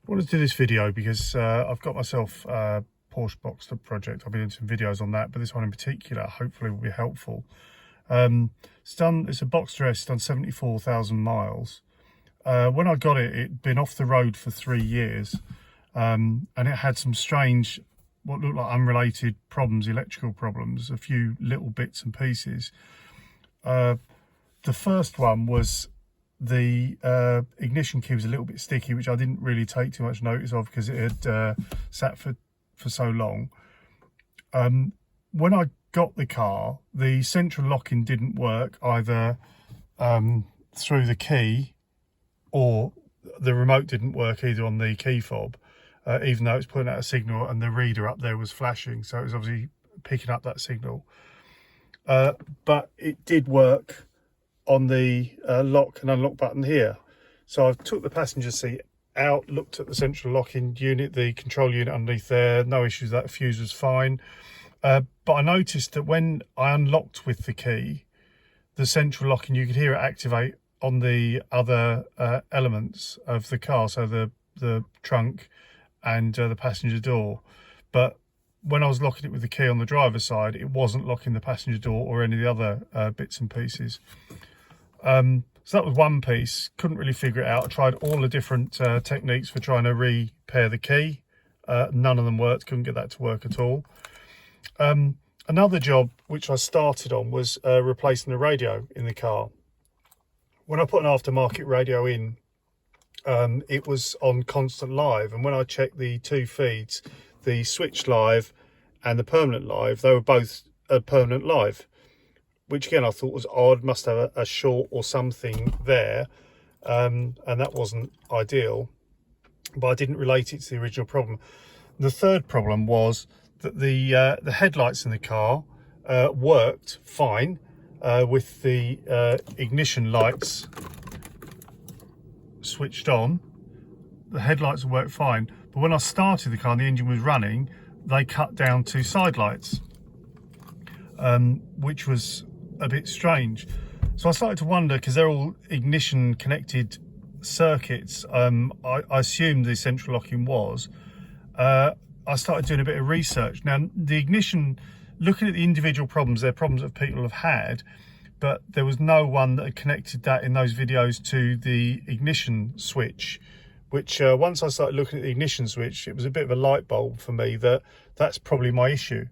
wanted to do this video because I've got myself a Porsche Boxster project. I've been doing some videos on that, but this one in particular hopefully will be helpful. It's a Boxster S, done 74,000 miles. When I got it, it'd been off the road for 3 years, and it had some strange, what looked like unrelated problems, electrical problems, a few little bits and pieces. The first one was the ignition key was a little bit sticky, which I didn't really take too much notice of because it had sat for so long. When I got the car, the central locking didn't work either through the key, or the remote didn't work either on the key fob, even though it's putting out a signal and the reader up there was flashing, so it was obviously picking up that signal. But it did work on the lock and unlock button here. So I took the passenger seat out, looked at the central locking unit, the control unit underneath there, no issues, that fuse was fine. But I noticed that when I unlocked with the key, the central locking, you could hear it activate on the other elements of the car, so the trunk and the passenger door. But when I was locking it with the key on the driver's side, it wasn't locking the passenger door or any of the other bits and pieces. So that was one piece. Couldn't really figure it out. I tried all the different techniques for trying to repair the key. None of them worked. Couldn't get that to work at all. Another job which I started on was replacing the radio in the car. When I put an aftermarket radio in, it was on constant live, and when I checked the two feeds, the switch live and the permanent live, they were both permanent live, which again I thought was odd. Must have a short or something there, and that wasn't ideal, but I didn't relate it to the original problem. The third problem was that the headlights in the car worked fine with the ignition lights switched on. The headlights worked fine, but when I started the car and the engine was running, they cut down to sidelights, which was a bit strange. So I started to wonder, because they're all ignition connected circuits, I assumed the central locking was. I started doing a bit of research. Now, the ignition, looking at the individual problems, they're problems that people have had, but there was no one that had connected that in those videos to the ignition switch, which once I started looking at the ignition switch, it was a bit of a light bulb for me that that's probably my issue.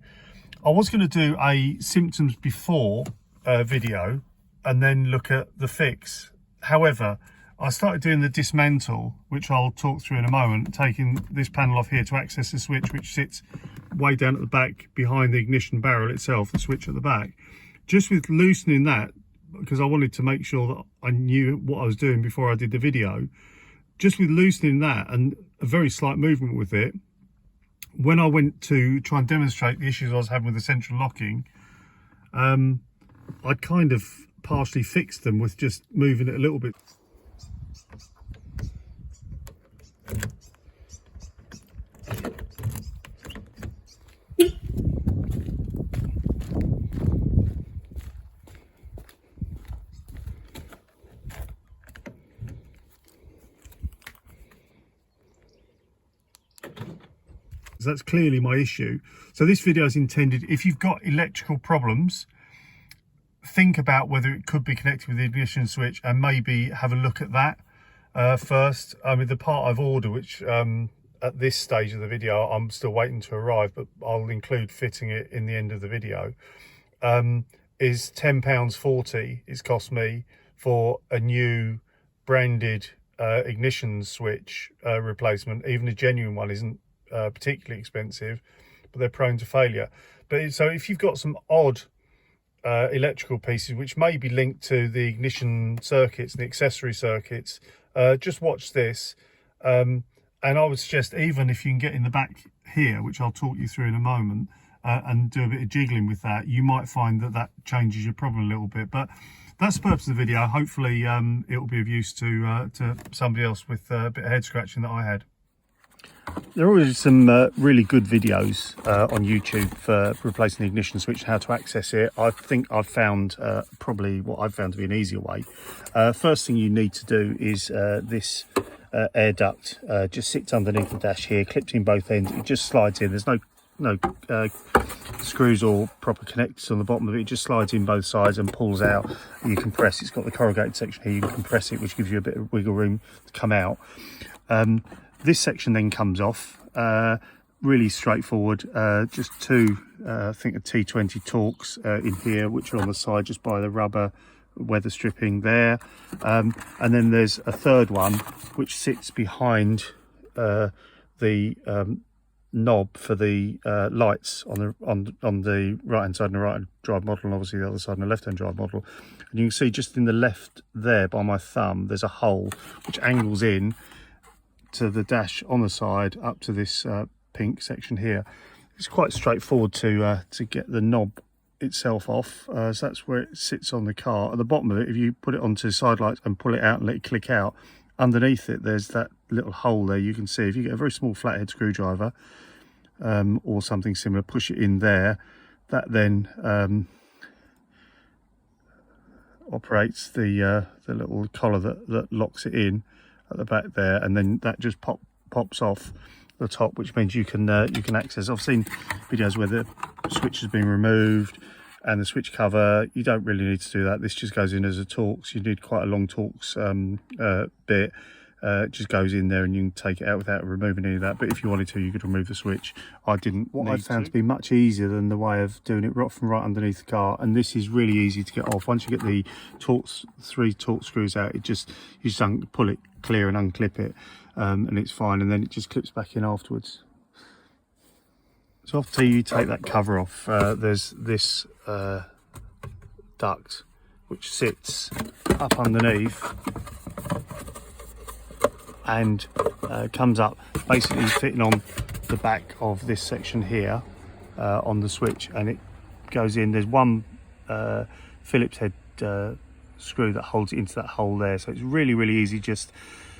I was going to do a symptoms before video and then look at the fix. However, I started doing the dismantle, which I'll talk through in a moment, taking this panel off here to access the switch, which sits way down at the back behind the ignition barrel itself, the switch at the back. Just with loosening that, because I wanted to make sure that I knew what I was doing before I did the video, just with loosening that and a very slight movement with it, when I went to try and demonstrate the issues I was having with the central locking, I kind of partially fixed them with just moving it a little bit. That's clearly my issue. So this video is intended, if you've got electrical problems, think about whether it could be connected with the ignition switch and maybe have a look at that first. I mean, the part I've ordered, which at this stage of the video I'm still waiting to arrive, but I'll include fitting it in the end of the video, is £10.40 it's cost me for a new branded ignition switch replacement. Even a genuine one isn't particularly expensive, but they're prone to failure. But so if you've got some odd electrical pieces which may be linked to the ignition circuits and the accessory circuits, just watch this, and I would suggest, even if you can get in the back here, which I'll talk you through in a moment, and do a bit of jiggling with that, you might find that that changes your problem a little bit. But that's the purpose of the video. Hopefully it will be of use to somebody else with a bit of head scratching that I had. There are some really good videos on YouTube for replacing the ignition switch and how to access it. I think I've found probably what I've found to be an easier way. First thing you need to do is this air duct just sits underneath the dash here, clipped in both ends. It just slides in. There's no screws or proper connectors on the bottom of it. It just slides in both sides and pulls out. You can press. It's got the corrugated section here. You can compress it, which gives you a bit of wiggle room to come out. This section then comes off. Really straightforward. Just two, I think, a T20 Torx in here, which are on the side just by the rubber weather stripping there. And then there's a third one which sits behind the knob for the lights on the right hand side and the right hand drive model, and obviously the other side and the left hand drive model. And you can see just in the left there by my thumb there's a hole which angles in to the dash on the side up to this pink section here. It's quite straightforward to get the knob itself off, so that's where it sits on the car. At the bottom of it, if you put it onto side lights and pull it out and let it click out, underneath it there's that little hole there. You can see if you get a very small flathead screwdriver or something similar, push it in there, that then operates the little collar that locks it in at the back there, and then that just pops off the top, which means you can access. I've seen videos where the switch has been removed and the switch cover. You don't really need to do that. This just goes in as a Torx. You need quite a long Torx bit. It just goes in there and you can take it out without removing any of that. But if you wanted to, you could remove the switch. I didn't. What I found to be much easier than the way of doing it from right underneath the car, and this is really easy to get off. Once you get the three Torx screws out, you just pull it clear and unclip it, and it's fine, and then it just clips back in afterwards. So after you take that cover off, there's this duct which sits up underneath and comes up, basically fitting on the back of this section here on the switch, and it goes in. There's one Phillips head screw that holds it into that hole there, so it's really easy. Just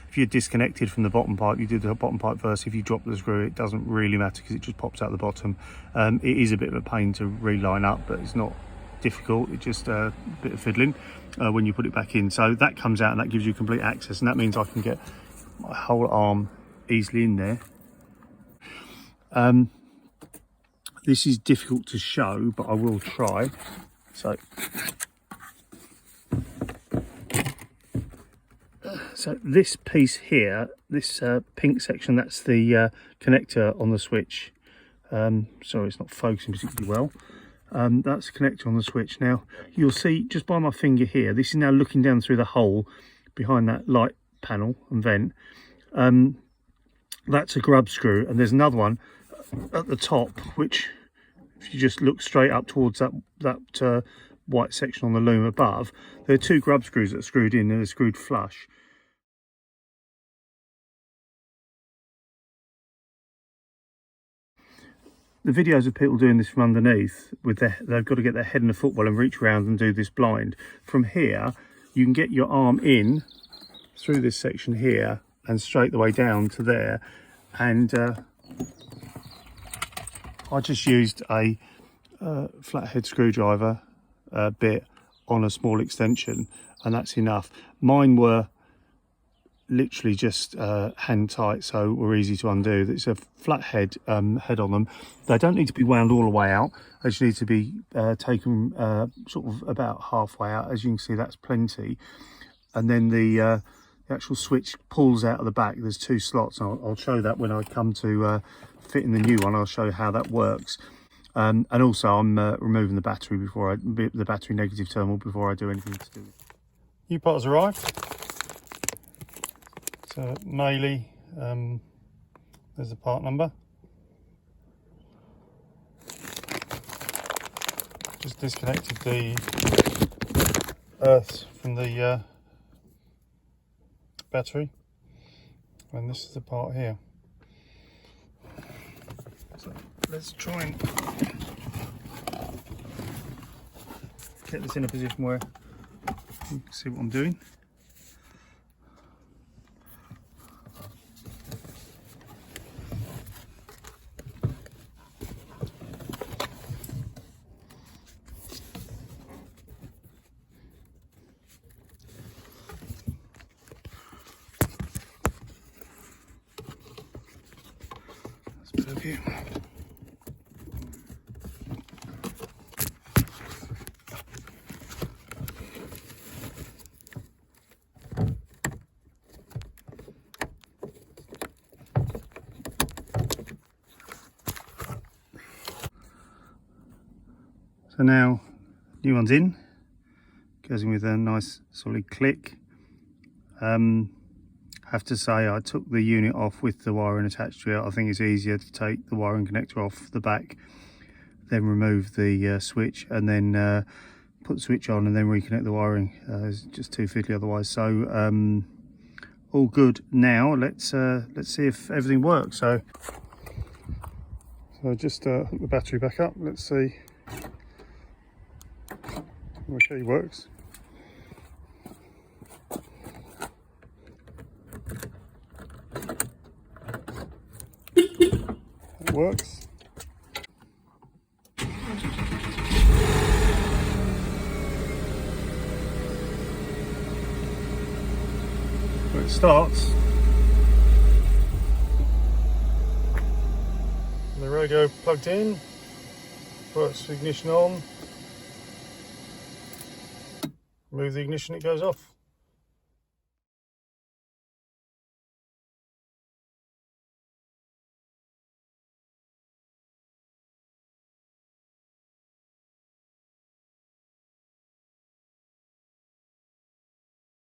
if you're disconnected from the bottom pipe, you do the bottom pipe first. If you drop the screw, it doesn't really matter because it just pops out the bottom. It is a bit of a pain to reline up, but it's not difficult. It's just a bit of fiddling when you put it back in. So that comes out and that gives you complete access, and that means I can get my whole arm easily in there. This is difficult to show, but I will try. So this piece here, this pink section, that's the connector on the switch. Sorry, it's not focusing particularly well. That's the connector on the switch. Now you'll see just by my finger here, this is now looking down through the hole behind that light panel and vent. That's a grub screw, and there's another one at the top which, if you just look straight up towards that white section on the loom above, there are two grub screws that are screwed in and they're screwed flush. The videos of people doing this from underneath, they've got to get their head in a football and reach around and do this blind. From here, you can get your arm in through this section here and straight the way down to there. And I just used a flathead screwdriver bit on a small extension, and that's enough. Mine were literally just hand tight, so were easy to undo. It's a flathead head on them. They don't need to be wound all the way out. They just need to be taken sort of about halfway out. As you can see, that's plenty. And then the actual switch pulls out of the back. There's two slots. I'll show that when I come to fitting the new one. I'll show you how that works. And also I'm removing the battery the battery negative terminal before I do anything to do it. New part has arrived. So Meili, there's the part number. Just disconnected the earths from the battery, and this is the part here. So let's try and get this in a position where you can see what I'm doing. of view. So now, new one's in, goes in with a nice solid click. Have to say I took the unit off with the wiring attached to it. I think it's easier to take the wiring connector off the back, then remove the switch, and then put the switch on and then reconnect the wiring. It's just too fiddly otherwise. So all good now. Let's see if everything works. So just hook the battery back up. Let's see. Okay, works. It works. When it starts, the radio plugged in, puts the ignition on, remove the ignition, it goes off.